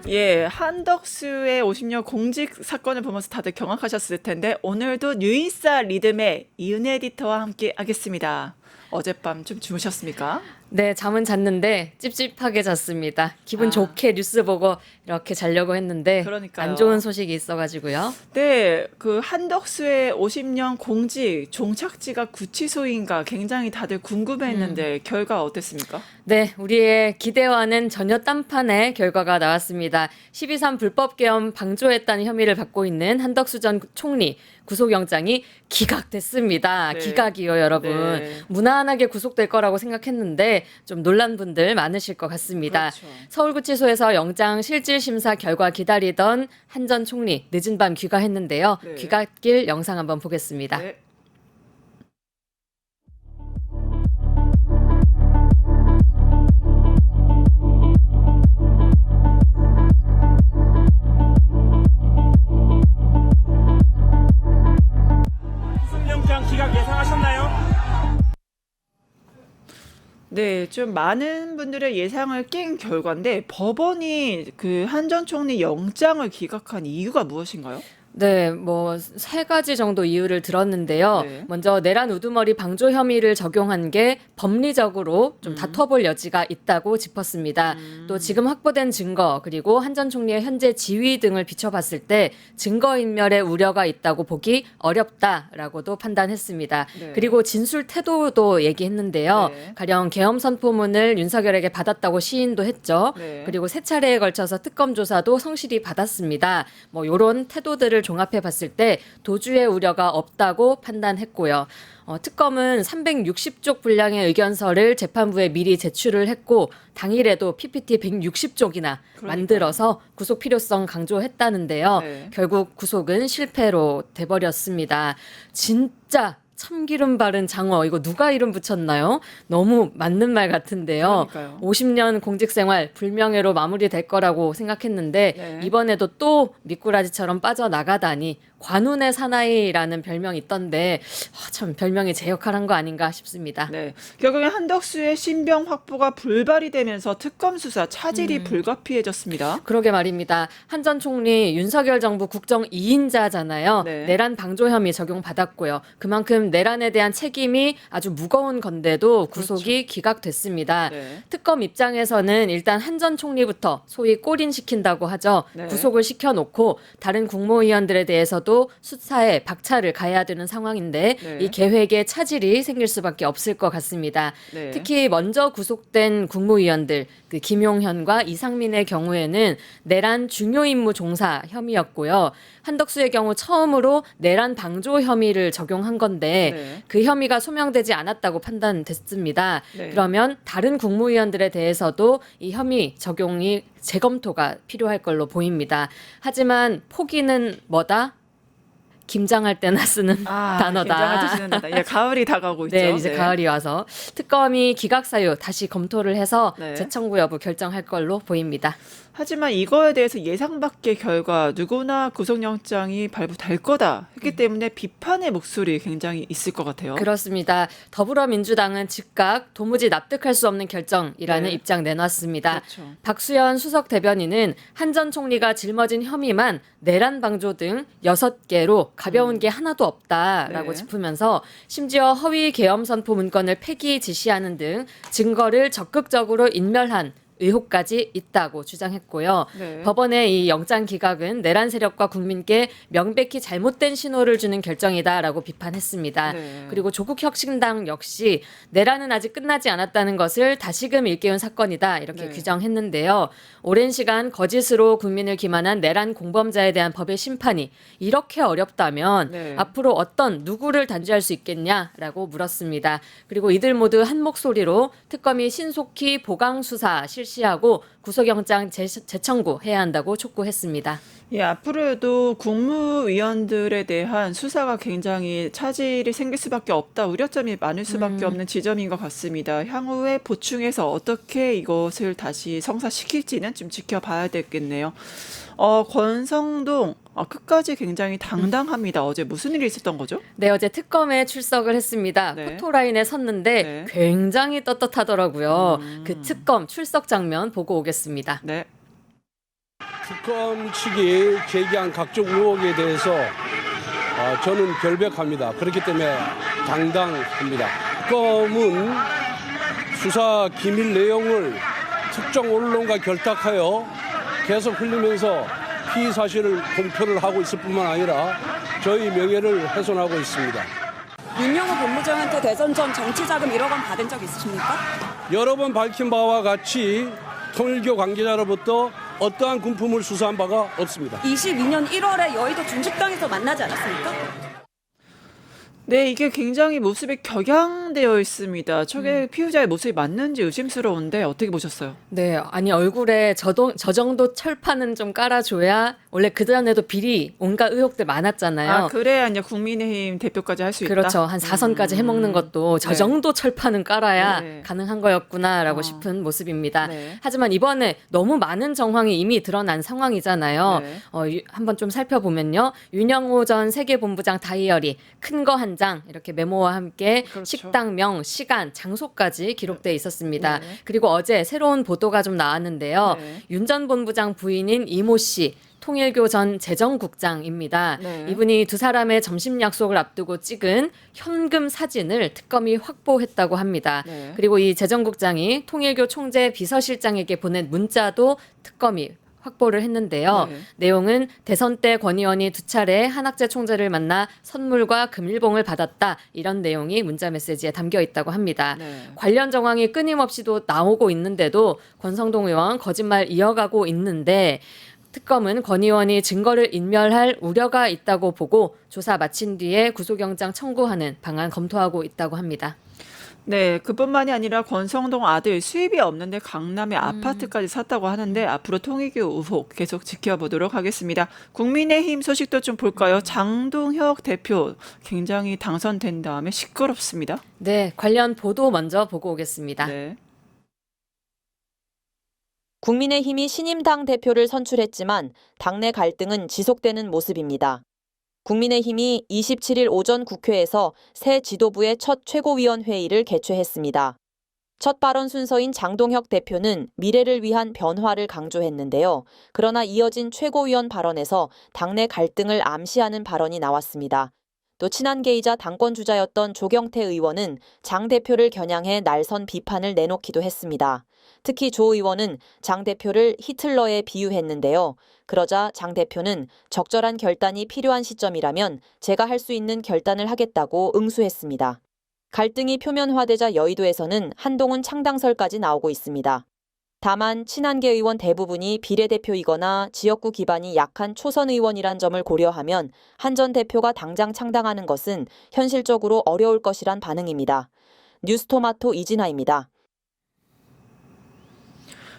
예, 한덕수의 50년 공직 사건을 보면서 다들 경악하셨을 텐데 오늘도 뉴인싸 리듬의 이은혜 에디터와 함께 하겠습니다. 어젯밤 좀 주무셨습니까? 네, 잠은 잤는데 찝찝하게 잤습니다. 기분 아, 좋게 뉴스 보고 이렇게 자려고 했는데 안 좋은 그러니까요. 소식이 있어가지고요. 네, 그 한덕수의 50년 공직 종착지가 구치소인가 굉장히 다들 궁금해했는데 결과 어땠습니까? 네, 우리의 기대와는 전혀 딴판의 결과가 나왔습니다. 12.3 불법 계엄 방조했다는 혐의를 받고 있는 한덕수 전 총리 구속영장이 기각됐습니다. 네, 기각이요, 여러분. 네, 무난하게 구속될 거라고 생각했는데 좀 놀란 분들 많으실 것 같습니다. 그렇죠. 서울구치소에서 영장 실질 심사 결과 기다리던 한 전 총리 늦은 밤 귀가했는데요. 네, 귀갓길 영상 한번 보겠습니다. 네. 구속영장 기각 예상하셨나요? 네, 좀 많은 분들의 예상을 깬 결과인데 법원이 그 한 전 총리 영장을 기각한 이유가 무엇인가요? 네, 뭐 세 가지 정도 이유를 들었는데요. 네. 먼저 내란 우두머리 방조 혐의를 적용한 게 법리적으로 좀 다퉈볼 여지가 있다고 짚었습니다. 또 지금 확보된 증거 그리고 한 전 총리의 현재 지위 등을 비춰봤을 때 증거인멸의 우려가 있다고 보기 어렵다라고도 판단했습니다. 네. 그리고 진술 태도도 얘기했는데요. 네. 가령 계엄 선포문을 윤석열에게 받았다고 시인도 했죠. 네. 그리고 세 차례에 걸쳐서 특검 조사도 성실히 받았습니다. 뭐 요런 태도들을 종합해 봤을 때 도주의 우려가 없다고 판단했고요. 특검은 360쪽 분량의 의견서를 재판부에 미리 제출을 했고 당일에도 PPT 160쪽이나 만들어서 구속 필요성 강조했다는데요. 네. 결국 구속은 실패로 돼버렸습니다. 진짜 참기름 바른 장어 이거 누가 이름 붙였나요? 너무 맞는 말 같은데요. 그러니까요. 50년 공직 생활 불명예로 마무리될 거라고 생각했는데 네. 이번에도 또 미꾸라지처럼 빠져나가다니 관운의 사나이라는 별명이 있던데 참 별명이 제 역할한 거 아닌가 싶습니다. 네. 결국엔 한덕수의 신병 확보가 불발이 되면서 특검 수사 차질이 불가피해졌습니다. 그러게 말입니다. 한 전 총리 윤석열 정부 국정 2인자잖아요. 네. 내란 방조 혐의 적용받았고요. 그만큼 내란에 대한 책임이 아주 무거운 건데도 구속이 기각됐습니다. 네. 특검 입장에서는 일단 한 전 총리부터 소위 꼬린시킨다고 하죠. 네. 구속을 시켜놓고 다른 국무위원들에 대해서도 수사에 박차를 가해야 되는 상황인데 네. 이 계획에 차질이 생길 수밖에 없을 것 같습니다. 네. 특히 먼저 구속된 국무위원들 그 김용현과 이상민의 경우에는 내란 중요 임무 종사 혐의였고요. 한덕수의 경우 처음으로 내란 방조 혐의를 적용한 건데 네. 그 혐의가 소명되지 않았다고 판단됐습니다. 네. 그러면 다른 국무위원들에 대해서도 이 혐의 적용이 재검토가 필요할 걸로 보입니다. 하지만 포기는 뭐다? 김장할 때나 쓰는 단어다. 긴장할 때 쓰는 단어. 예, 가을이 다가오고 있죠. 네, 이제 가을이 와서 특검이 기각 사유 다시 검토를 해서 네. 재청구 여부 결정할 걸로 보입니다. 하지만 이거에 대해서 예상 밖의 결과 누구나 구속영장이 발부될 거다 했기 때문에 비판의 목소리 굉장히 있을 것 같아요. 그렇습니다. 더불어민주당은 즉각 도무지 납득할 수 없는 결정이라는 네. 입장 내놨습니다. 그렇죠. 박수현 수석 대변인은 한 전 총리가 짊어진 혐의만 내란 방조 등 6개로 가벼운 게 하나도 없다라고 네. 짚으면서 심지어 허위 계엄 선포 문건을 폐기 지시하는 등 증거를 적극적으로 인멸한 의혹까지 있다고 주장했고요. 네. 법원의 이 영장 기각은 내란 세력과 국민께 명백히 잘못된 신호를 주는 결정이다라고 비판했습니다. 네. 그리고 조국혁신당 역시 내란은 아직 끝나지 않았다는 것을 다시금 일깨운 사건이다 이렇게 네. 규정했는데요. 오랜 시간 거짓으로 국민을 기만한 내란 공범자에 대한 법의 심판이 이렇게 어렵다면 네. 앞으로 어떤 누구를 단죄할 수 있겠냐라고 물었습니다. 그리고 이들 모두 한 목소리로 특검이 신속히 보강 수사 실시하고 구속영장 재청구해야 한다고 촉구했습니다. 예, 앞으로도 국무위원들에 대한 수사가 굉장히 차질이 생길 수밖에 없다, 우려점이 많을 수밖에 없는 지점인 것 같습니다. 향후에 보충해서 어떻게 이것을 다시 성사시킬지는 좀 지켜봐야 되겠네요. 권성동 끝까지 굉장히 당당합니다. 어제 무슨 일이 있었던 거죠? 네, 어제 특검에 출석을 했습니다. 네. 포토라인에 섰는데 네. 굉장히 떳떳하더라고요. 그 특검 출석 장면 보고 오겠습니다. 네. 특검 측이 제기한 각종 의혹에 대해서 저는 결백합니다. 그렇기 때문에 당당합니다. 특검은 수사 기밀 내용을 특정 언론과 결탁하여 계속 흘리면서 피의 사실을 공표를 하고 있을 뿐만 아니라 저희 명예를 훼손하고 있습니다. 윤영호 본부장한테 대선 전 정치자금 1억 원 받은 적 있으십니까? 여러 번 밝힌 바와 같이 통일교 관계자로부터 어떠한 군품을 수사한 바가 없습니다. 22년 1월에 여의도 중식당에서 만나지 않았습니까? 네, 이게 굉장히 모습이 격양되어 있습니다. 저게 피의자의 모습이 맞는지 의심스러운데 어떻게 보셨어요? 네, 아니 얼굴에 저 정도 철판은 좀 깔아줘야 원래 그전에도 비리 온갖 의혹들 많았잖아요. 아, 그래야 이제 국민의힘 대표까지 할 수 있다. 그렇죠. 한 4선까지 해먹는 것도 저 네. 정도 철판은 깔아야 네. 가능한 거였구나라고 싶은 모습입니다. 네. 하지만 이번에 너무 많은 정황이 이미 드러난 상황이잖아요. 네. 한번 좀 살펴보면요. 윤영호 전 세계본부장 다이어리 큰 거 한 장 이렇게 메모와 함께 그렇죠. 식당명, 시간, 장소까지 기록돼 있었습니다. 네. 그리고 어제 새로운 보도가 좀 나왔는데요. 네. 윤 전 본부장 부인인 이모 씨 통일교 전 재정국장입니다. 네. 이분이 두 사람의 점심 약속을 앞두고 찍은 현금 사진을 특검이 확보했다고 합니다. 네. 그리고 이 재정국장이 통일교 총재 비서실장에게 보낸 문자도 특검이 확보를 했는데요. 네. 내용은 대선 때 권 의원이 두 차례 한학재 총재를 만나 선물과 금일봉을 받았다. 이런 내용이 문자 메시지에 담겨 있다고 합니다. 네. 관련 정황이 끊임없이도 나오고 있는데도 권성동 의원 거짓말 이어가고 있는데 특검은 권 의원이 증거를 인멸할 우려가 있다고 보고 조사 마친 뒤에 구속영장 청구하는 방안 검토하고 있다고 합니다. 네, 그뿐만이 아니라 권성동 아들 수입이 없는데 강남에 아파트까지 샀다고 하는데 앞으로 통일교 의혹 계속 지켜보도록 하겠습니다. 국민의힘 소식도 좀 볼까요? 장동혁 대표 굉장히 당선된 다음에 시끄럽습니다. 네, 관련 보도 먼저 보고 오겠습니다. 네. 국민의힘이 신임당 대표를 선출했지만 당내 갈등은 지속되는 모습입니다. 국민의힘이 27일 오전 국회에서 새 지도부의 첫 최고위원 회의를 개최했습니다. 첫 발언 순서인 장동혁 대표는 미래를 위한 변화를 강조했는데요. 그러나 이어진 최고위원 발언에서 당내 갈등을 암시하는 발언이 나왔습니다. 또 친한계이자 당권주자였던 조경태 의원은 장 대표를 겨냥해 날선 비판을 내놓기도 했습니다. 특히 조 의원은 장 대표를 히틀러에 비유했는데요. 그러자 장 대표는 적절한 결단이 필요한 시점이라면 제가 할 수 있는 결단을 하겠다고 응수했습니다. 갈등이 표면화되자 여의도에서는 한동훈 창당설까지 나오고 있습니다. 다만 친한계 의원 대부분이 비례대표이거나 지역구 기반이 약한 초선 의원이란 점을 고려하면 한 전 대표가 당장 창당하는 것은 현실적으로 어려울 것이란 반응입니다. 뉴스토마토 이진아입니다.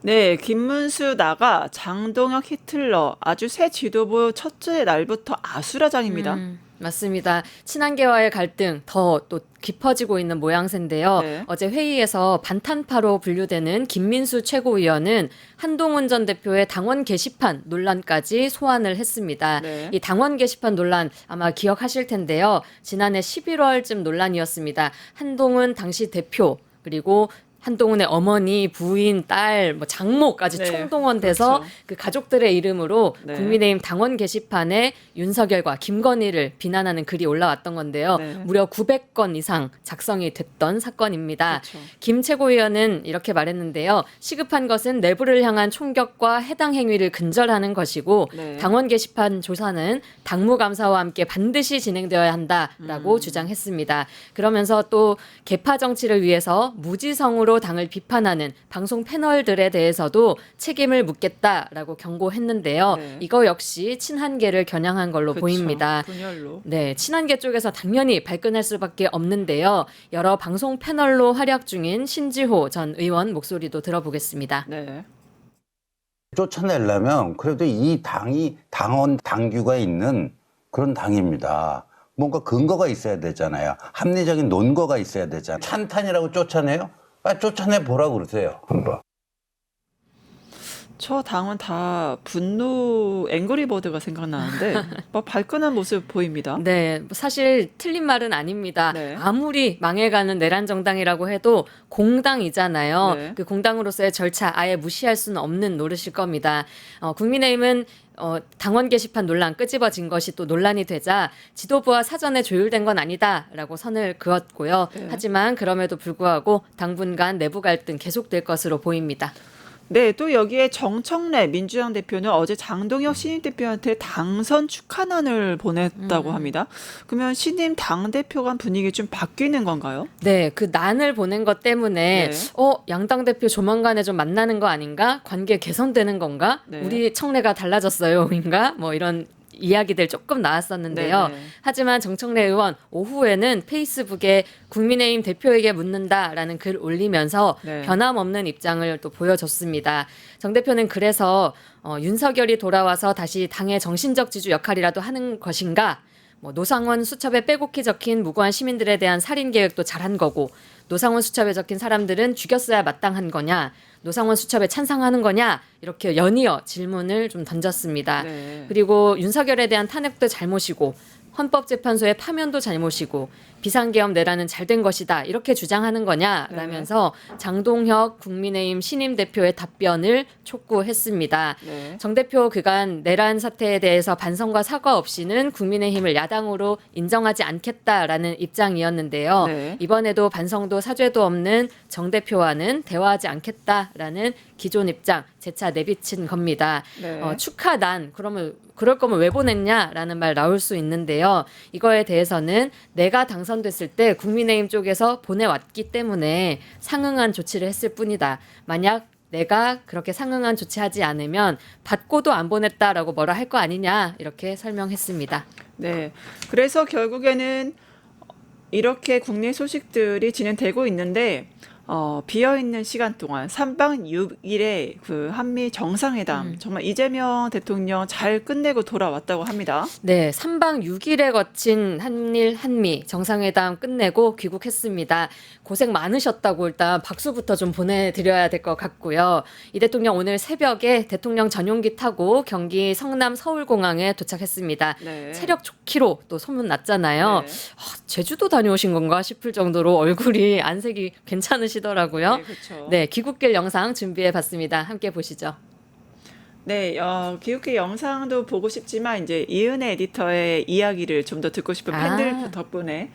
네, 김문수 나가 장동혁 히틀러 아주 새 지도부 첫째 날부터 아수라장입니다. 맞습니다. 친한계와의 갈등 더 또 깊어지고 있는 모양새인데요. 네. 어제 회의에서 반탄파로 분류되는 김민수 최고위원은 한동훈 전 대표의 당원 게시판 논란까지 소환을 했습니다. 네. 이 당원 게시판 논란 아마 기억하실 텐데요. 지난해 11월쯤 논란이었습니다. 한동훈 당시 대표 그리고 한동훈의 어머니, 부인, 딸, 뭐 장모까지 네, 총동원돼서 그렇죠. 그 가족들의 이름으로 네. 국민의힘 당원 게시판에 윤석열과 김건희를 비난하는 글이 올라왔던 건데요. 네. 무려 900건 이상 작성이 됐던 사건입니다. 그렇죠. 김 최고위원은 이렇게 말했는데요. 시급한 것은 내부를 향한 총격과 해당 행위를 근절하는 것이고 네. 당원 게시판 조사는 당무감사와 함께 반드시 진행되어야 한다라고 주장했습니다. 그러면서 또 개파 정치를 위해서 무지성으로 당을 비판하는 방송 패널들에 대해서도 책임을 묻겠다라고 경고했는데요. 네. 이거 역시 친한계를 겨냥한 걸로 그렇죠. 보입니다. 분열로. 네, 친한계 쪽에서 당연히 발끈할 수밖에 없는데요. 여러 방송 패널로 활약 중인 신지호 전 의원 목소리도 들어보겠습니다. 네. 쫓아내려면 그래도 이 당이 당원 당규가 있는 그런 당입니다. 뭔가 근거가 있어야 되잖아요. 합리적인 논거가 있어야 되잖아요. 찬탄이라고 쫓아내요? 쫓아내 보라고 그러세요. 한번. 저 당은 다 분노 앵그리버드가 생각나는데 막 발끈한 모습 보입니다. 네, 사실 틀린 말은 아닙니다. 네. 아무리 망해가는 내란 정당이라고 해도 공당이잖아요. 네. 그 공당으로서의 절차 아예 무시할 수는 없는 노릇일 겁니다. 국민의힘은 당원 게시판 논란 끄집어진 것이 또 논란이 되자 지도부와 사전에 조율된 건 아니다라고 선을 그었고요. 네. 하지만 그럼에도 불구하고 당분 간 내부 갈등 계속될 것으로 보입니다. 네, 또 여기에 정청래 민주당 대표는 어제 장동혁 신임 대표한테 당선 축하난을 보냈다고 합니다. 그러면 신임 당 대표 간 분위기 좀 바뀌는 건가요? 네, 그 난을 보낸 것 때문에 네. 양당 대표 조만간에 좀 만나는 거 아닌가? 관계 개선되는 건가? 네. 우리 청래가 달라졌어요인가? 뭐 이런 이야기들 조금 나왔었는데요. 네, 네. 하지만 정청래 의원 오후에는 페이스북에 국민의힘 대표에게 묻는다라는 글 올리면서 네. 변함없는 입장을 또 보여줬습니다. 정 대표는 그래서 윤석열이 돌아와서 다시 당의 정신적 지주 역할이라도 하는 것인가? 노상원 수첩에 빼곡히 적힌 무고한 시민들에 대한 살인 계획도 잘한 거고 노상원 수첩에 적힌 사람들은 죽였어야 마땅한 거냐? 노상원 수첩에 찬성하는 거냐? 이렇게 연이어 질문을 좀 던졌습니다. 네. 그리고 윤석열에 대한 탄핵도 잘못이고 헌법재판소의 파면도 잘못이고 비상계엄 내란은 잘된 것이다. 이렇게 주장하는 거냐라면서 장동혁 국민의힘 신임 대표의 답변을 촉구했습니다. 네. 정 대표 그간 내란 사태에 대해서 반성과 사과 없이는 국민의힘을 야당으로 인정하지 않겠다라는 입장이었는데요. 네. 이번에도 반성도 사죄도 없는 정 대표와는 대화하지 않겠다라는 기존 입장 재차 내비친 겁니다. 네. 축하난 그러면 그럴 거면 왜 보냈냐라는 말 나올 수 있는데요. 이거에 대해서는 내가 당선됐을 때 국민의힘 쪽에서 보내왔기 때문에 상응한 조치를 했을 뿐이다. 만약 내가 그렇게 상응한 조치하지 않으면 받고도 안 보냈다라고 뭐라 할 거 아니냐 이렇게 설명했습니다. 네. 그래서 결국에는 이렇게 국내 소식들이 진행되고 있는데 비어있는 시간 동안 3박 6일의 그 한미 정상회담 정말 이재명 대통령 잘 끝내고 돌아왔다고 합니다. 네, 3박 6일에 거친 한일 한미 정상회담 끝내고 귀국했습니다. 고생 많으셨다고 일단 박수부터 좀 보내드려야 될 것 같고요. 이 대통령 오늘 새벽에 대통령 전용기 타고 경기 성남 서울공항에 도착했습니다. 네. 체력 좋기로 또 소문났잖아요. 네. 제주도 다녀오신 건가 싶을 정도로 얼굴이 안색이 괜찮으시더라고요. 네, 그렇죠. 네, 귀국길 영상 준비해봤습니다. 함께 보시죠. 네, 기욱기 영상도 보고 싶지만 이제 이은혜 에디터의 이야기를 좀 더 듣고 싶은 팬들 덕분에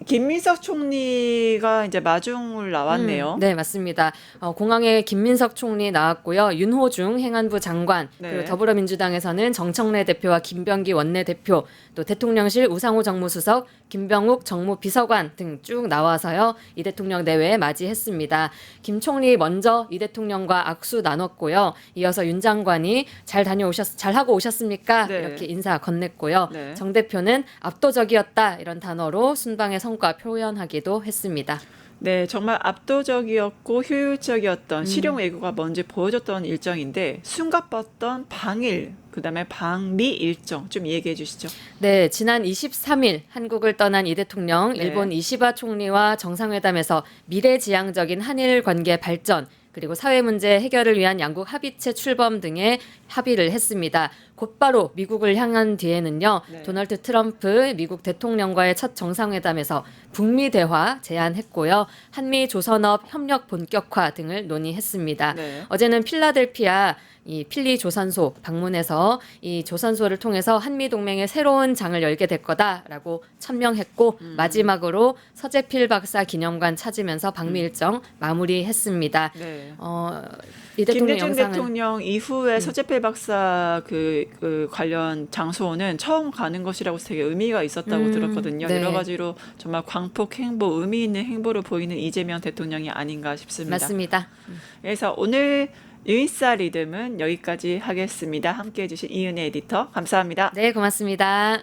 김민석 총리가 이제 마중을 나왔네요. 네, 맞습니다. 공항에 김민석 총리 나왔고요. 윤호중 행안부 장관, 네. 그리고 더불어민주당에서는 정청래 대표와 김병기 원내대표, 또 대통령실 우상호 정무수석, 김병욱 정무비서관 등 쭉 나와서요. 이 대통령 내외에 맞이했습니다. 김 총리 먼저 이 대통령과 악수 나눴고요. 이어서 윤 장관이 잘하고 오셨습니까? 네. 이렇게 인사 건넸고요. 네. 정 대표는 압도적이었다 이런 단어로 순방의 성과 표현하기도 했습니다. 네, 정말 압도적이었고 효율적이었던 실용 외교가 뭔지 보여줬던 일정인데 숨가뻤던 방일, 그다음에 방미 일정 좀 얘기해 주시죠. 네, 지난 23일 한국을 떠난 이 대통령, 네. 일본 이시바 총리와 정상회담에서 미래지향적인 한일 관계 발전, 그리고 사회 문제 해결을 위한 양국 합의체 출범 등에 합의를 했습니다. 곧바로 미국을 향한 뒤에는요. 네. 도널드 트럼프 미국 대통령과의 첫 정상회담에서 북미 대화 제안했고요. 한미 조선업 협력 본격화 등을 논의했습니다. 네. 어제는 필라델피아 이 필리 조선소 방문해서 이 조선소를 통해서 한미 동맹의 새로운 장을 열게 될 거다라고 천명했고 마지막으로 서재필 박사 기념관 찾으면서 방미 일정 마무리했습니다. 네. 이 대통령 김대중 영상은 대통령 이후에 서재필 박사 그 관련 장소는 처음 가는 것이라고 해서 되게 의미가 있었다고 들었거든요. 네. 여러 가지로 정말 광폭 행보, 의미 있는 행보를 보이는 이재명 대통령이 아닌가 싶습니다. 맞습니다. 그래서 오늘 유인사 리듬은 여기까지 하겠습니다. 함께해 주신 이은혜 에디터 감사합니다. 네, 고맙습니다.